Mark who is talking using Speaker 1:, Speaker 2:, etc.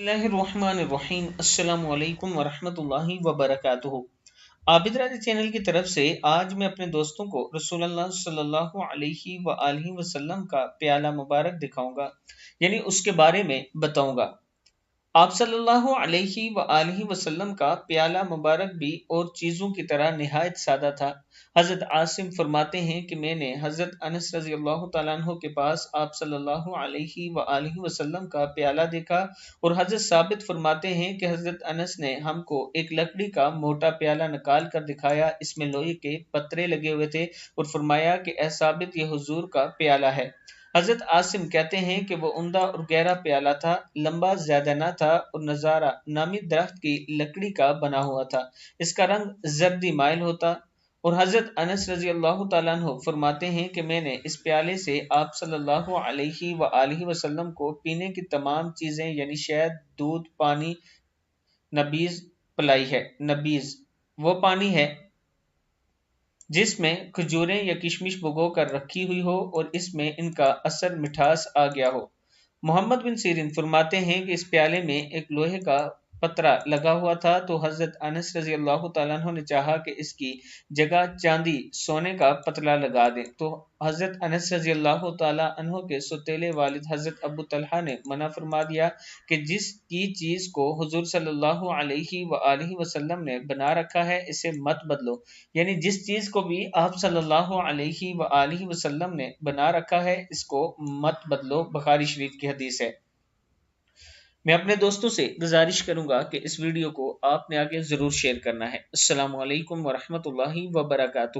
Speaker 1: बिस्मिल्लाहिर्रहमानिर्रहीम। अस्सलामु अलैकुम वरहमतुल्लाहि वबरकातुहू। आबिद राजा चैनल की तरफ से आज मैं अपने दोस्तों को रसूलुल्लाह सल्लल्लाहु अलैहि वसल्लम का प्याला मुबारक दिखाऊंगा, यानी उसके बारे में बताऊंगा। आप सल्लल्लाहु अलैहि वसल्लम का प्याला मुबारक भी और चीज़ों की तरह निहायत सादा था। हज़रत आसिम फरमाते हैं कि मैंने हज़रत अनस रज़ी अल्लाह तआला अन्हु के पास आप सल्लल्लाहु अलैहि वसल्लम का प्याला देखा, और हज़रत साबित फरमाते हैं कि हज़रत अनस ने हमको एक लकड़ी का मोटा प्याला निकाल कर दिखाया, इसमें लोहे के पत्रे लगे हुए थे, और फरमाया कि ए साबित, ये हुजूर का प्याला है। हजरत आसिम कहते हैं कि वो उम्दा और गहरा प्याला था, लंबा ज्यादा न था, और नजारा नामी दरख्त की लकड़ी का बना हुआ था। इसका रंग जर्दी माइल होता। और हजरत अनस रजी अल्लाह तआला अन्हु फरमाते हैं कि मैंने इस प्याले से आप सल्लल्लाहु अलैहि वसल्लम को पीने की तमाम चीजें यानी शहद, दूध, पानी, नबीज पिलाई है। नबीज वो पानी है जिसमें खजूरें या किशमिश भिगो कर रखी हुई हो और इसमें इनका असर मिठास आ गया हो। मोहम्मद बिन सीरीन फरमाते हैं कि इस प्याले में एक लोहे का पतरा लगा हुआ था, तो हजरत अनस रजी अल्लाह तआला अन्हु ने चाहा कि इसकी जगह चांदी सोने का पतला लगा दें, तो हजरत अनस रजी अल्लाह तआला अन्हु के सौतेले वालिद हजरत अबू तलहा ने मना फरमा दिया कि जिसकी चीज को हुजूर सल्लल्लाहु अलैहि वसल्लम ने बना रखा है इसे मत बदलो, यानी जिस चीज को भी आप सल्लल्लाहु अलैहि वसल्लम ने बना रखा है इसको मत बदलो। बुखारी शरीफ की हदीस है। मैं अपने दोस्तों से गुजारिश करूंगा कि इस वीडियो को आपने आगे जरूर शेयर करना है। अस्सलामु अलैकुम वरहमतुल्लाहि वबरकातुहू।